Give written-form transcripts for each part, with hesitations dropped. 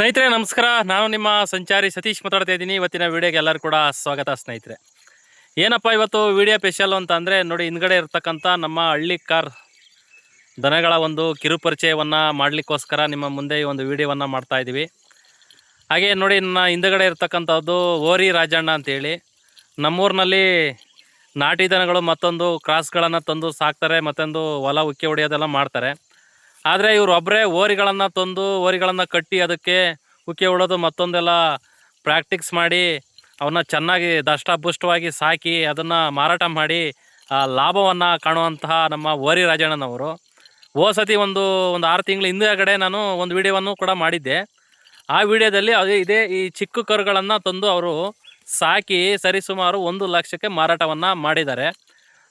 ಸ್ನೇಹಿತರೆ ನಮಸ್ಕಾರ. ನಾನು ನಿಮ್ಮ ಸಂಚಾರಿ ಸತೀಶ್ ಮಾತಾಡ್ತಾ ಇದ್ದೀನಿ. ಇವತ್ತಿನ ವಿಡಿಯೋಗೆ ಎಲ್ಲರೂ ಕೂಡ ಸ್ವಾಗತ ಸ್ನೇಹಿತರೆ. ಏನಪ್ಪ ಇವತ್ತು ವಿಡಿಯೋ ಸ್ಪೆಷಲ್ ಅಂತ ಅಂದರೆ ನೋಡಿ, ಹಿಂದ್ಗಡೆ ಇರ್ತಕ್ಕಂಥ ನಮ್ಮ ಹಳ್ಳಿ ಕಾರ್ ದನಗಳ ಒಂದು ಕಿರುಪರಿಚಯವನ್ನು ಮಾಡಲಿಕ್ಕೋಸ್ಕರ ನಿಮ್ಮ ಮುಂದೆ ಈ ಒಂದು ವಿಡಿಯೋವನ್ನು ಮಾಡ್ತಾ ಇದ್ದೀವಿ. ಹಾಗೆ ನೋಡಿ, ನನ್ನ ಹಿಂದುಗಡೆ ಇರ್ತಕ್ಕಂಥದ್ದು ಓರಿ ರಾಜಣ್ಣ ಅಂತೇಳಿ. ನಮ್ಮೂರಿನಲ್ಲಿ ನಾಟಿ ದನಗಳು ಮತ್ತೊಂದು ಕ್ರಾಸ್ಗಳನ್ನು ತಂದು ಸಾಕ್ತಾರೆ, ಮತ್ತೊಂದು ಹೊಲ ಉಕ್ಕೆ ಹೊಡೆಯೋದೆಲ್ಲ ಮಾಡ್ತಾರೆ. ಆದರೆ ಇವರು ಒಬ್ಬರೇ ಓರಿಗಳನ್ನು ತಂದು ಓರಿಗಳನ್ನು ಕಟ್ಟಿ ಅದಕ್ಕೆ ಉಕ್ಕೆ ಹೊಡೋದು ಮತ್ತೊಂದೆಲ್ಲ ಪ್ರಾಕ್ಟೀಸ್ ಮಾಡಿ ಅವನ್ನ ಚೆನ್ನಾಗಿ ದಷ್ಟಪುಷ್ಟವಾಗಿ ಸಾಕಿ ಅದನ್ನು ಮಾರಾಟ ಮಾಡಿ ಲಾಭವನ್ನು ಕಾಣುವಂತಹ ನಮ್ಮ ಓರಿ ರಾಜಣ್ಣನವರು ಸತಿ ಒಂದು 6 ತಿಂಗಳ ಹಿಂದೆಗಡೆ ನಾನು ಒಂದು ವಿಡಿಯೋವನ್ನು ಕೂಡ ಮಾಡಿದ್ದೆ. ಆ ವಿಡಿಯೋದಲ್ಲಿ ಇದೇ ಈ ಚಿಕ್ಕ ಕರುಗಳನ್ನು ತಂದು ಅವರು ಸಾಕಿ ಸರಿಸುಮಾರು 1 ಲಕ್ಷಕ್ಕೆ ಮಾರಾಟವನ್ನು ಮಾಡಿದ್ದಾರೆ.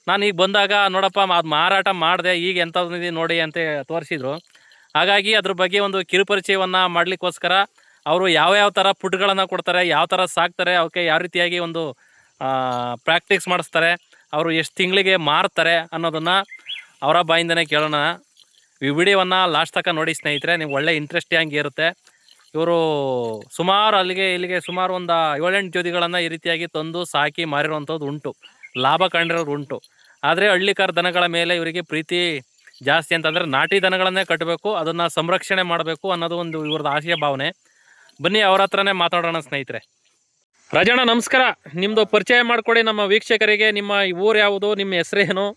ನಾನು ಈಗ ಬಂದಾಗ ನೋಡಪ್ಪ ಅದು ಮಾರಾಟ ಮಾಡಿದೆ, ಈಗ ಎಂಥದ್ದು ನೋಡಿ ಅಂತ ತೋರಿಸಿದ್ರು. ಹಾಗಾಗಿ ಅದ್ರ ಬಗ್ಗೆ ಒಂದು ಕಿರುಪರಿಚಯವನ್ನು ಮಾಡಲಿಕ್ಕೋಸ್ಕರ ಅವರು ಯಾವ್ಯಾವ ಥರ ಫುಡ್ಗಳನ್ನು ಕೊಡ್ತಾರೆ, ಯಾವ ಥರ ಸಾಕ್ತಾರೆ, ಅವಕ್ಕೆ ಯಾವ ರೀತಿಯಾಗಿ ಒಂದು ಪ್ರಾಕ್ಟೀಸ್ ಮಾಡಿಸ್ತಾರೆ, ಅವರು ಎಷ್ಟು ತಿಂಗಳಿಗೆ ಮಾರ್ತಾರೆ ಅನ್ನೋದನ್ನು ಅವರ ಬಾಯಿಂದನೇ ಕೇಳೋಣ. ಈ ವಿಡಿಯೋವನ್ನು ಲಾಸ್ಟ್ ತನಕ ನೋಡಿ ಸ್ನೇಹಿತರೆ, ನೀವು ಒಳ್ಳೆ ಇಂಟ್ರೆಸ್ಟಿಂಗ್ ಇರುತ್ತೆ. ಇವರು ಸುಮಾರು ಇಲ್ಲಿಗೆ ಸುಮಾರು ಒಂದು 7-8 ಜೋದಿಗಳನ್ನು ಈ ರೀತಿಯಾಗಿ ತಂದು ಸಾಕಿ ಮಾರಿರುವಂಥದ್ದು ಉಂಟು, ಲಾಭ ಕಂಡಿರೋದು ಉಂಟು. ಆದರೆ ಹಳ್ಳಿಕಾರ ದನಗಳ ಮೇಲೆ ಇವರಿಗೆ ಪ್ರೀತಿ ಜಾಸ್ತಿ ಅಂತಂದರೆ ನಾಟಿ ದನಗಳನ್ನೇ ಕಟ್ಟಬೇಕು, ಅದನ್ನು ಸಂರಕ್ಷಣೆ ಮಾಡಬೇಕು ಅನ್ನೋದು ಒಂದು ಇವ್ರದ್ದು ಆಶಯ ಭಾವನೆ. ಬನ್ನಿ ಅವ್ರ ಹತ್ರನೇ ಮಾತಾಡೋಣ ಸ್ನೇಹಿತರೆ. ರಾಜಣ್ಣ ನಮಸ್ಕಾರ, ನಿಮ್ಮದು ಪರಿಚಯ ಮಾಡಿಕೊಡಿ ನಮ್ಮ ವೀಕ್ಷಕರಿಗೆ. ನಿಮ್ಮ ಊರು ಯಾವುದು, ನಿಮ್ಮ ಹೆಸರೇನು?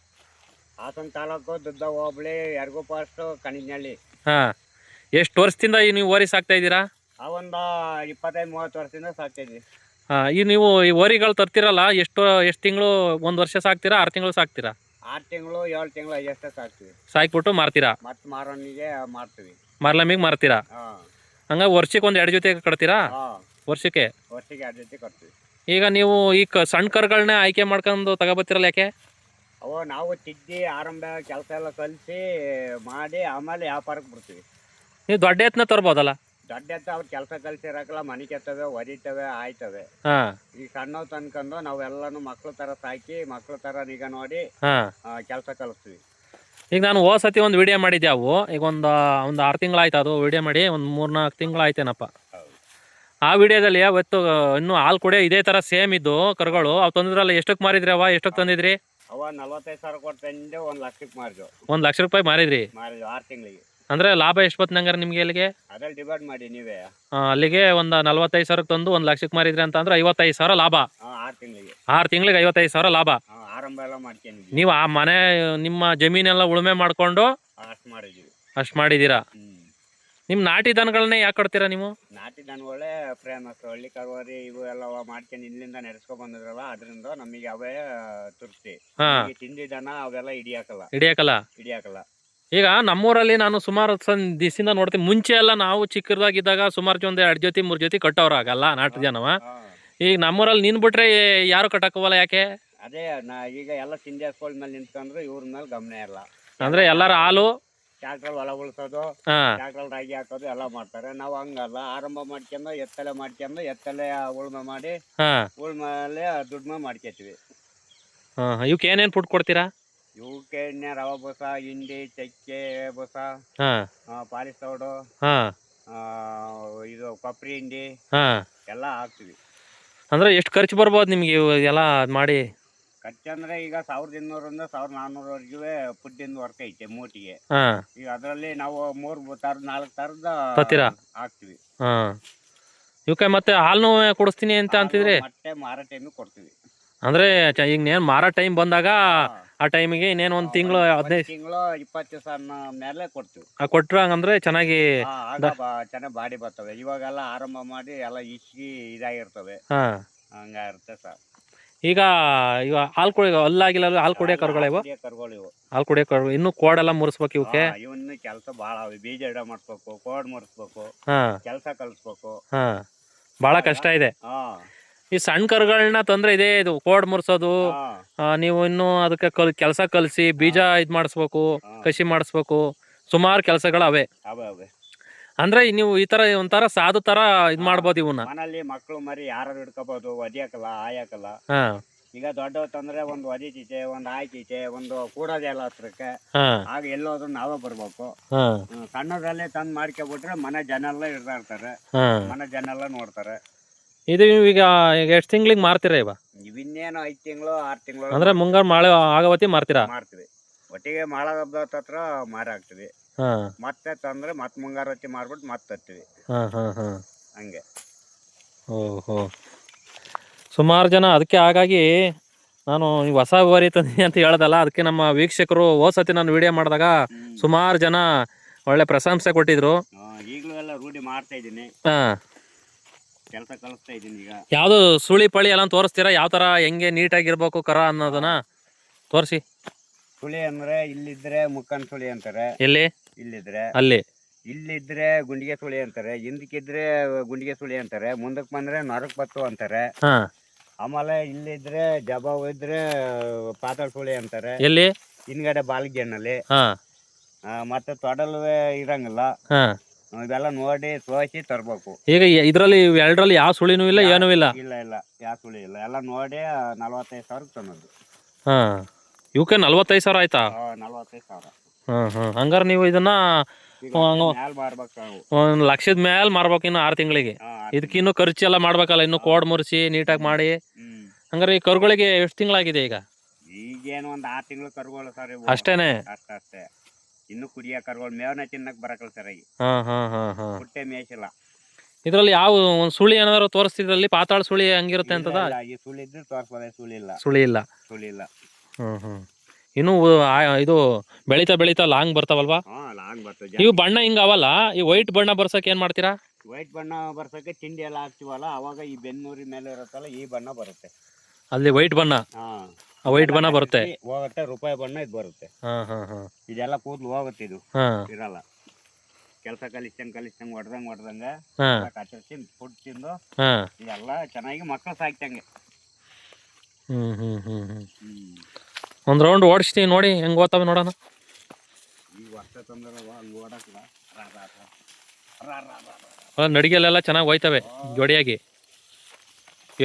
ಹಾಸನ ತಾಲೂಕು ದುದ್ದ ಹೋಬಳಿ ಯರ್ಗು ಪಾಸ್ಟು ಕಣಿಜ್ನಳ್ಳಿ. ಹಾಂ, ಎಷ್ಟು ವರ್ಷದಿಂದ ನೀವು ಓರಿ ಸಾಕ್ತಾ ಇದ್ದೀರಾ? ಒಂದು 25-30 ವರ್ಷದಿಂದ ಸಾಕ್ತಿದ್ವಿ. ಹಾಂ, ನೀವು ಈ ಓರಿಗಳು ತರ್ತೀರಲ್ಲ, ಎಷ್ಟು ತಿಂಗಳು, 1 ವರ್ಷ ಸಾಕ್ತೀರಾ, 6 ತಿಂಗಳು ಸಾಕ್ತೀರಾ? 6 ತಿಂಗಳು 7 ತಿಂಗಳು ಅಷ್ಟೇ ಸಾಕ್ತೀವಿ. ಸಾಕ್ಬಿಟ್ಟು ಮಾರ್ತೀರಾ? ಮತ್ತೆ ಮಾರೋನಿಗೆ ಮಾಡ್ತೀವಿ, ಮಾರ್ಲಮ್ಮಿಗೆ ಮಾರ್ತೀರಾ? ಹಂಗೆ ವರ್ಷಕ್ಕೆ 1-2 ಜೊತೆ ಕಟ್ತೀರಾ? ವರ್ಷಕ್ಕೆ 2 ಜೊತೆ ಕೊಡ್ತೀವಿ. ಈಗ ನೀವು ಈ ಸಣ್ಣ ಕರುಗಳನ್ನ ಆಯ್ಕೆ ಮಾಡ್ಕೊಂಡು ತಗೋಬತ್ತೀರಲ್ಲ, ಯಾಕೆ? ನಾವು ತಿದ್ದಿ ಆರಂಭ ಕೆಲಸ ಎಲ್ಲ ಕಲಿಸಿ ಮಾಡಿ ಆಮೇಲೆ ವ್ಯಾಪಾರಕ್ಕೆ ಬಿಡ್ತೀವಿ. ನೀವು ದೊಡ್ಡ ಎತ್ತನ್ನ ತರ್ಬೋದಲ್ಲ? ದೊಡ್ಡ ಎತ್ತ ಅವ್ರು ಕೆಲಸ ಕಲಿಸಿರಕಲ್ಲ, ಮನೆ ಕೆತ್ತವೆ, ಹೊಡಿತವೆ, ಆಯ್ತವೆ. ಈಗ ಸಣ್ಣವ್ ತಂದ್ಕೊಂಡು ನಾವೆಲ್ಲನೂ ಮಕ್ಳ ಥರ ಸಾಕಿ ಮಕ್ಳ ಥರ ಈಗ ನೋಡಿ ಕೆಲಸ ಕಲಿಸ್ತೀವಿ. ಈಗ ನಾನು ಸತಿ ಒಂದು ವಿಡಿಯೋ ಮಾಡಿದ್ದೆ, ಅವು ಈಗ ಒಂದು 6 ತಿಂಗಳಾಯ್ತು ಅದು ವಿಡಿಯೋ ಮಾಡಿ, ಒಂದು 3-4 ತಿಂಗಳಾಯ್ತೇನಪ್ಪ. ಆ ವಿಡಿಯೋದಲ್ಲಿ ಅವತ್ತು ಇನ್ನೂ ಹಾಲು ಕೊಡೆ ಇದೇ ಥರ ಸೇಮ್ ಇದ್ದು ಕರುಗಳು, ಅವು ತಂದಿದ್ರಲ್ಲ, ಎಷ್ಟಕ್ಕೆ ಮಾರಿದ್ರಿ? ಎಷ್ಟಕ್ಕೆ ತಂದಿದ್ರಿ? 45,000 ಕೊಟ್ಟು ತಂದು 1 ಲಕ್ಷಕ್ಕೆ ಮಾರಿದ್ವು. 1 ಲಕ್ಷ ರೂಪಾಯಿ ಮಾರಿದ್ರಿ? 6 ತಿಂಗಳಿಗೆ. ಅಂದರೆ ಲಾಭ ಎಷ್ಟು ಬತ್ತು ನಂಗಾರೆ ನಿಮಗೆ ಅಲ್ಲಿಗೆ? ಅದ್ರಲ್ಲಿ ಡಿವೈಡ್ ಮಾಡಿ ನೀವೇ. ಅಲ್ಲಿಗೆ ಒಂದು 45,000 ತಂದು 1 ಲಕ್ಷಕ್ಕೆ ಮಾರಿದ್ರಿ ಅಂತಂದ್ರೆ 55,000 ಲಾಭ. 6 ತಿಂಗಳಿಗೆ. 6 ತಿಂಗಳಿಗೆ 55,000 ಲಾಭ. ಆರಂಭ ಎಲ್ಲ ಮಾಡ್ಕೊಂಡಿದ್ವಿ. ನೀವು ಆ ಮನೆ ನಿಮ್ಮ ಜಮೀನೆಲ್ಲ ಉಳುಮೆ ಮಾಡಿಕೊಂಡು ಅಷ್ಟು ಮಾಡಿದ್ದೀರಾ? ನಿಮ್ಮ ನಾಟಿ ದನಗಳನ್ನೇ ಯಾಕೆ ಕೊಡ್ತೀರಾ ನೀವು? ನಾಟಿ ದನಗಳೇ ಫೇಮಸ್, ಹಳ್ಳಿ ಕರುವರಿ ಇವು ಎಲ್ಲ ಮಾಡ್ಕೊಂಡು ಇಲ್ಲಿಂದ ನಡೆಸ್ಕೊ ಬಂದಿದ್ರಲ್ಲ, ಅದರಿಂದ ನಮಗೆ ಅವೇ ತೃಪ್ತಿ. ತಿಂಡಿ ದನ ಅವೆಲ್ಲ ಹಿಡಿಯಾಕಲ್ಲ. ಈಗ ನಮ್ಮೂರಲ್ಲಿ ನಾನು ಸುಮಾರು ದಿವಸದಿಂದ ನೋಡ್ತೀನಿ. ಮುಂಚೆ ಎಲ್ಲ ನಾವು ಚಿಕ್ಕದಾಗಿದ್ದಾಗ ಸುಮಾರು ಒಂದು 2 ಜೊತೆ 3 ಜೊತೆ ಕಟ್ಟೋರಾಗಲ್ಲ ನಾಟಿ ಜನವ. ಈಗ ನಮ್ಮೂರಲ್ಲಿ ನಿನ್ ಬಿಟ್ರೆ ಯಾರು ಕಟ್ಟಕೋವಲ್ಲ, ಯಾಕೆ? ಅದೇ ಈಗ ಎಲ್ಲ ತಿಂಡಿ ಹಸ್ಗಳ ಮೇಲೆ ನಿಂತ್ಕೊಂಡ್ರು ಇವ್ರ ಮೇಲೆ ಗಮನ ಇಲ್ಲ. ಅಂದ್ರೆ ಎಲ್ಲರ ಹಾಲು ಟ್ಯಾಕ್ಟ್ರಲ್ಲಿ ಹೊಲ ಉಳಿಸೋದು, ಟ್ಯಾಕ್ಟ್ರಲ್ಲಿ ರಾಗಿ ಹಾಕೋದು ಎಲ್ಲ ಮಾಡ್ತಾರೆ. ನಾವು ಹಂಗಲ್ಲ, ಆರಂಭ ಮಾಡ್ಕೊಂಡು ಎತ್ತಲೆ ಉಳುಮೆ ಮಾಡಿ ಉಳುಮೆಲೆ ದುಡ್ಮೆ ಮಾಡ್ಕೊತೀವಿ. ಇವಕ್ಕೆ ಏನೇನು ಫುಡ್ ಕೊಡ್ತೀರಾ? ಇವಕ್ಕೆ ಎಣ್ಣೆ, ರವೆ ಬೂಸ, ಹಿಂಡಿ, ಚಕ್ಕೆ ಬೂಸ, ಪಾಲಿಸ್ ತೌಡು, ಇದು ಕೊಬ್ಬರಿ ಹಿಂಡಿ ಎಲ್ಲ ಹಾಕ್ತಿವಿ. ಅಂದ್ರೆ ಎಷ್ಟು ಖರ್ಚು ಬರ್ಬೋದು ನಿಮ್ಗೆ ಎಲ್ಲ ಮಾಡಿ? ಖರ್ಚು ಅಂದ್ರೆ ಈಗ 1,200ರಿಂದ 1,400ವರೆಗೂ ಫುಡ್ಡಿಂದ ವರ್ಕ್ ಐತೆ ಮೂಟಿಗೆ. ಈಗ ಅದರಲ್ಲಿ ನಾವು 3 ಥರದ 4 ಥರದ ಹಾಕ್ತಿವಿ. ಇವಕ್ಕೆ ಮತ್ತೆ ಹಾಲು ಕೊಡಿಸ್ತೀನಿ ಅಂತ ಅಂತಿದ್ರೆ ಮತ್ತೆ ಮಾರೋ ಟೈಮಿಗೆ ಕೊಡ್ತೀವಿ. ಅಂದ್ರೆ ಈಗ ನೇನು ಮಾರೋ ಟೈಮ್ ಬಂದಾಗ ಆ ಟೈಮಿಗೆ ಇನ್ನೇನು 1 ತಿಂಗಳು 15 ತಿಂಗಳು 20 ದಿವಸ ಮೇಲೆ ಕೊಡ್ತೀವಿ. ಕೊಟ್ಟರು ಹಂಗಂದ್ರೆ ಚೆನ್ನಾಗಿ ಚೆನ್ನಾಗಿ ಬಾಡಿ ಬರ್ತವೆ. ಇವಾಗೆಲ್ಲ ಆರಂಭ ಮಾಡಿ ಎಲ್ಲ ಇಸ್ಗಿ ಇದಾಗಿರ್ತವೆ, ಹಂಗಾಗಿರುತ್ತೆ ಸರ್. ಈಗ ಹಾಲು ಕುಡಿ ಅಲ್ಲಾಗಿಲ್ಲ, ಹಾಲು ಕುಡಿಯೋ ಕರುಗಳು ಇವು. ಹಾಲು ಕುಡಿಯೋ ಕರು ಇನ್ನು ಕೋಡೆಲ್ಲ ಮುರಿಸ್ಬೇಕು ಇವಕ್ಕೆ. ಇವನ್ನ ಕೆಲಸ ಭಾಳ, ಬೀಜ ಇಡ ಮಾಡಿಸ್ಬೇಕು, ಕೋಡ್ ಮುರಿಸ್ಬೇಕು, ಕೆಲಸ ಕಲಿಸ್ಬೇಕು, ಭಾಳ ಕಷ್ಟ ಇದೆ. ಈ ಸಣ್ಣ ಕರುಗಳನ್ನ ತೊಂದರೆ ಇದೆ, ಇದು ಕೋಡ್ ಮುರ್ಸೋದು, ನೀವು ಇನ್ನು ಅದಕ್ಕೆ ಕೆಲಸ ಕಲಿಸಿ ಬೀಜ ಇದು ಮಾಡಿಸ್ಬೇಕು, ಕಸಿ ಮಾಡಿಸ್ಬೇಕು, ಸುಮಾರು ಕೆಲಸಗಳು ಅವೆ. ಅಂದ್ರೆ ನೀವು ಈ ತರ ಒಂಥರ ಸಾಧು ತರ ಇದು ಮಾಡ್ಬೋದು. ಇವನ್ನ ಮನೆಯಲ್ಲಿ ಮಕ್ಕಳು ಮರಿ ಯಾರು ಹಿಡ್ಕೋಬಹುದು, ಒದಿಯಾಕಲ್ಲ, ಆಯಾಕಲ್ಲ. ಈಗ ದೊಡ್ಡ ತಂದ್ರೆ ಒಂದು ಒದಿಚೀಚೆ ಒಂದು ಆಯ್ಚೀಚೆ ಒಂದು ಕೂಡೋದೆಲ್ಲ ಹತ್ರಕ್ಕೆ ಹಾ ಆಗ ಎಲ್ಲೋದ್ರು ನಾವೇ ಬರ್ಬೇಕು. ಹಾ ಸಣ್ಣದಲ್ಲೇ ತಂದು ಮಾಡ್ಕೊಬಿಟ್ರೆ ಮನೆ ಜನ ಎಲ್ಲ ಇರ್ತಾ ಇರ್ತಾರೆ, ಹಾ ಮನೆ ಜನ ಎಲ್ಲ ನೋಡ್ತಾರೆ. ಇದು ಈಗ ಎಷ್ಟು ತಿಂಗ್ಳಿಗೆ ಮಾರ್ತೀರಾ ಇವ? ಇವಿನ್ನೇನು 5 ತಿಂಗಳು 6 ತಿಂಗಳು ಅಂದ್ರೆ ಮುಂಗಾರು ಮಳೆ ಆಗವತ್ತಿ ಮಾರ್ತೀರಾ? ಮಾರ್ತೀವಿ. ಒಟ್ಟಿಗೆ ಮಾಳ ಹಬ್ಬದ ಹತ್ರ ಮಾರಿ ಹಾಕ್ತಿವಿ. ಹಾ ಮತ್ತೆ ತಂದ್ರೆ ಮತ್ತೆ ಮುಂಗಾರು ಹೊತ್ತಿ ಮಾರ್ಬಿಟ್ಟು ಮತ್ತೆ ತರ್ತೀವಿ. ಹಾ ಹಾ ಹಾ ಹಂಗೆ. ಓಹೋ, ಸುಮಾರು ಜನ ಅದಕ್ಕೆ ಹಾಗಾಗಿ ನಾನು ಈ ಹೊಸ ಓರಿ ತಂದಿ ಅಂತ ಹೇಳ್ದಲ್ಲ, ಅದಕ್ಕೆ ನಮ್ಮ ವೀಕ್ಷಕರು ಹೋದ್ಸತಿ ನಾನು ವಿಡಿಯೋ ಮಾಡಿದಾಗ ಸುಮಾರು ಜನ ಒಳ್ಳೆ ಪ್ರಶಂಸೆ ಕೊಟ್ಟಿದ್ರು. ಈಗಲೂ ಎಲ್ಲ ರೂಢಿ ಮಾಡ್ತಾ ಇದ್ದೀನಿ, ಹಾ ಕೆಲಸ ಕಲಿಸ್ತಾ ಇದ್ದೀನಿ. ಈಗ ಯಾವುದು ಸುಳಿ ಪಳಿ ಎಲ್ಲ ತೋರಿಸ್ತೀರಾ? ಯಾವ ಥರ ಹೆಂಗೆ ನೀಟಾಗಿರ್ಬೇಕು ಕರ ಅನ್ನೋದನ್ನ ತೋರಿಸಿ. ಸುಳಿ ಅಂದ್ರೆ ಇಲ್ಲಿದ್ರೆ ಮುಕ್ಕನ್ ಸುಳಿ ಅಂತಾರೆ, ಎಲ್ಲಿ ಇಲ್ಲಿದ್ರೆ ಅಲ್ಲಿ, ಇಲ್ಲಿದ್ರೆ ಗುಂಡಿಗೆ ಸುಳಿ ಅಂತಾರೆ, ಹಿಂದಕ್ಕಿದ್ರೆ ಗುಂಡಿಗೆ ಸುಳಿ ಅಂತಾರೆ, ಮುಂದಕ್ಕೆ ಬಂದ್ರೆ ನರಕ್ ಬತ್ತು ಅಂತಾರೆ. ಹಾ ಆಮೇಲೆ ಇಲ್ಲಿದ್ರೆ ಜಬ ಇದ್ರೆ ಪಾತಾಳ ಸುಳಿ ಅಂತಾರೆ. ಎಲ್ಲಿ? ಹಿಂದ್ಗಡೆ ಬಾಲ್ಗೆಣ್ಣಲ್ಲಿ. ಹಾ ಮತ್ತೆ ತೊಡಲ್ವೇ ಇರಂಗಿಲ್ಲ. ಹಾ ಇವೆಲ್ಲ ನೋಡಿ ತೋರಿಸಿ ತರ್ಬೇಕು. ಈಗ ಇದರಲ್ಲಿ ಎರಡರಲ್ಲಿ ಯಾವ ಸುಳಿನೂ ಇಲ್ಲ, ಏನೂ ಇಲ್ಲ? ಇಲ್ಲ ಇಲ್ಲ, ಯಾವ ಸುಳಿ ಇಲ್ಲ, ಎಲ್ಲ ನೋಡಿ 45,000 ತಂದದ್ದು. ಹಾ ಇವಕ್ಕೆ 45,000 ಆಯ್ತಾ? 45,000. ಹಂಗಾರೆ ನೀವು ಇದನ್ನ ಮ್ಯಾಲ್ ಮಾರ್ಬೇಕು ನಾವು. 1,00,000 ಮೇಲೆ ಮಾರ್ಬೇಕು ಇನ್ನು 6 ತಿಂಗಳಿಗೆ. ಇದಕ್ಕಿನ್ನು ಖರ್ಚೆಲ್ಲ ಮಾಡ್ಬೇಕಲ್ಲ, ಇನ್ನು ಕೋಡ್ ಮುರಿಸಿ ನೀಟಾಗಿ ಮಾಡಿ. ಹಂಗಾರೆ ಈ ಕರುಗಳಿಗೆ ಎಷ್ಟು ತಿಂಗಳಾಗಿದೆ ಈಗ? ಈಗೇನು ಒಂದು 6 ತಿಂಗಳು ಕರುಗಳು ಸರ್ ಇವು. ಅಷ್ಟೇನೆ? ಅಷ್ಟೇ. ಇನ್ನು ಕುಡಿಯ ಕರುಗಳು ಮೇವನ ತಿನ್ನಕ್ ಬರಕಲ್ಲ ಸರ್ ಈಗ. ಪುಟ್ಟೆ ಮೇಯಿಸಿಲ್ಲ. ಇದರಲ್ಲಿ ಯಾವ ಒಂದು ಸುಳಿ ಏನಾದ್ರು ತೋರಿಸ್ತಿದ್ರಲ್ಲಿ? ಪಾತಾಳ ಸುಳಿ ಹಂಗಿರುತ್ತೆ ಅಂತದ? ಈ ಸುಳಿ ಇದ್ರೆ ತೋರಿಸ್ಬೋದ, ಸುಳಿ ಇಲ್ಲ. ಸುಳಿ ಇಲ್ಲ. ಸುಳಿ ಇಲ್ಲ. ಇನ್ನು ಇದು ಬೆಳೀತಾ ಬೆಳೀತಾ ಲಾಂಗ್ ಬರ್ತಾವಲ್ವಾ? ಲಾಂಗ್ ಬರ್ತದೆ. ಇವು ಬಣ್ಣ ಹಿಂಗ ಅವಲ್ಲ, ಈ ವೈಟ್ ಬಣ್ಣ ಬರ್ಸಕ್ ಏನ್ ಮಾಡ್ತೀರಾ? ವೈಟ್ ಬಣ್ಣ ಬರ್ಸಕ್ಕೆ ತಿಂಡಿ ಎಲ್ಲ ಹಾಕ್ತಿವಲ್ಲ, ಅವಾಗ ಈ ಬೆನ್ನೂರಿ ಮೇಲೆ ಇರುತ್ತಲ್ಲ ಈ ಬಣ್ಣ ಬರುತ್ತೆ. ಅಲ್ಲಿ ವೈಟ್ ಬಣ್ಣ, ವೈಟ್ ಬಣ್ಣ ಬರುತ್ತೆ, ಹೋಗುತ್ತೆ. ರೂಪಾಯಿ ಬಣ್ಣ ಇದು ಬರುತ್ತೆ. ಇದೆಲ್ಲ ಕೂದಲು ಹೋಗುತ್ತೆ, ಇದು ಇರಲ್ಲ. ಕೆಲಸ ಕಲಿಸ್ತಂಗ್ ಹೊಡ್ದಂಗ ಕಚ್ಚಿ ಫುಡ್ ತಿಂದು ಇದೆಲ್ಲ ಚೆನ್ನಾಗಿ ಮಕ್ಕಳು ಸಾಕ್ತಂಗೆ. ಒಂದ್ ರೌಂಡ್ ಓಡಿಸ್ತೀವಿ ನೋಡಿ ಹೆಂಗ್ ಓದ್ತಾವೆ ನೋಡೋಣ. ಈಗ ವರ್ಷ ತಂದ್ರವ ಹಂಗ ಓಡಕ್ಲ ನಡಿಗೆಲ್ಲ ಚೆನ್ನಾಗಿ ಹೋಯ್ತವೆ ಜೋಡಿಯಾಗಿ.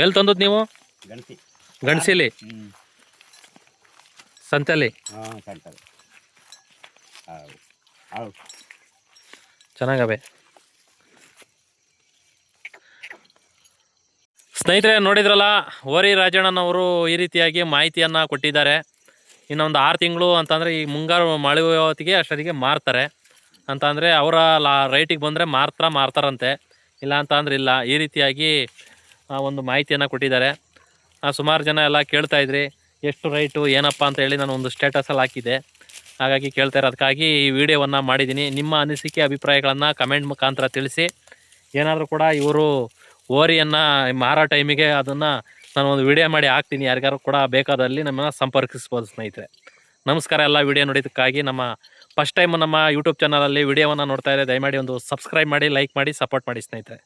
ಎಲ್ಲಿ ತಂದದ್ ನೀವು? ಗಣಸಿಲಿ ಸಂತೆಲಿ ಚೆನ್ನಾಗವೆ. ಸ್ನೇಹಿತರೆ ನೋಡಿದ್ರಲ್ಲ, ಓರಿ ರಾಜಣ್ಣನವರು ಈ ರೀತಿಯಾಗಿ ಮಾಹಿತಿಯನ್ನು ಕೊಟ್ಟಿದ್ದಾರೆ. ಇನ್ನೊಂದು 6 ತಿಂಗಳು ಅಂತಂದರೆ ಈ ಮುಂಗಾರು ಮಳೆ ಹೊತ್ತಿಗೆ ಅಷ್ಟೊತ್ತಿಗೆ ಮಾರ್ತಾರೆ ಅಂತಂದರೆ ಅವರ ರೈಟಿಗೆ ಬಂದರೆ ಮಾರ್ತಾರಂತೆ, ಇಲ್ಲ ಅಂತ ಅಂದ್ರೆ ಇಲ್ಲ. ಈ ರೀತಿಯಾಗಿ ಒಂದು ಮಾಹಿತಿಯನ್ನು ಕೊಟ್ಟಿದ್ದಾರೆ. ಸುಮಾರು ಜನ ಎಲ್ಲ ಕೇಳ್ತಾಯಿದ್ರಿ ಎಷ್ಟು ರೈಟು ಏನಪ್ಪ ಅಂತ ಹೇಳಿ ನಾನು ಒಂದು ಸ್ಟೇಟಸಲ್ಲಿ ಹಾಕಿದ್ದೆ, ಹಾಗಾಗಿ ಕೇಳ್ತಾರೆ. ಅದಕ್ಕಾಗಿ ಈ ವಿಡಿಯೋವನ್ನು ಮಾಡಿದ್ದೀನಿ. ನಿಮ್ಮ ಅನಿಸಿಕೆ ಅಭಿಪ್ರಾಯಗಳನ್ನು ಕಮೆಂಟ್ ಮುಖಾಂತರ ತಿಳಿಸಿ. ಏನಾದರೂ ಕೂಡ ಇವರು ಓರಿಯನ್ನು ಮಾರೋ ಟೈಮಿಗೆ ಅದನ್ನು ನಾನು ಒಂದು ವಿಡಿಯೋ ಮಾಡಿ ಹಾಕ್ತೀನಿ, ಯಾರಿಗಾರು ಕೂಡ ಬೇಕಾದಲ್ಲಿ ನಮ್ಮನ್ನು ಸಂಪರ್ಕಿಸ್ಬೋದು ಸ್ನೇಹಿತರೆ. ನಮಸ್ಕಾರ. ಎಲ್ಲ ವಿಡಿಯೋ ನೋಡಿದ್ದಕ್ಕಾಗಿ. ನಮ್ಮ ಫಸ್ಟ್ ಟೈಮ್ ನಮ್ಮ ಯೂಟ್ಯೂಬ್ ಚಾನಲಲ್ಲಿ ವಿಡಿಯೋವನ್ನು ನೋಡ್ತಾ ಇದ್ದರೆ ದಯಮಾಡಿ ಒಂದು ಸಬ್ಸ್ಕ್ರೈಬ್ ಮಾಡಿ, ಲೈಕ್ ಮಾಡಿ, ಸಪೋರ್ಟ್ ಮಾಡಿ ಸ್ನೇಹಿತರೆ.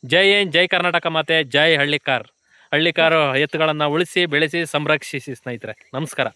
ಜೈ ಹಿಂದ್, ಜೈ ಕರ್ನಾಟಕ ಮಾತೆ, ಜೈ ಹಳ್ಳಿಕಾರ್. ಹಳ್ಳಿಕಾರು ಎತ್ತುಗಳನ್ನು ಉಳಿಸಿ ಬೆಳೆಸಿ ಸಂರಕ್ಷಿಸಿ ಸ್ನೇಹಿತರೆ. ನಮಸ್ಕಾರ.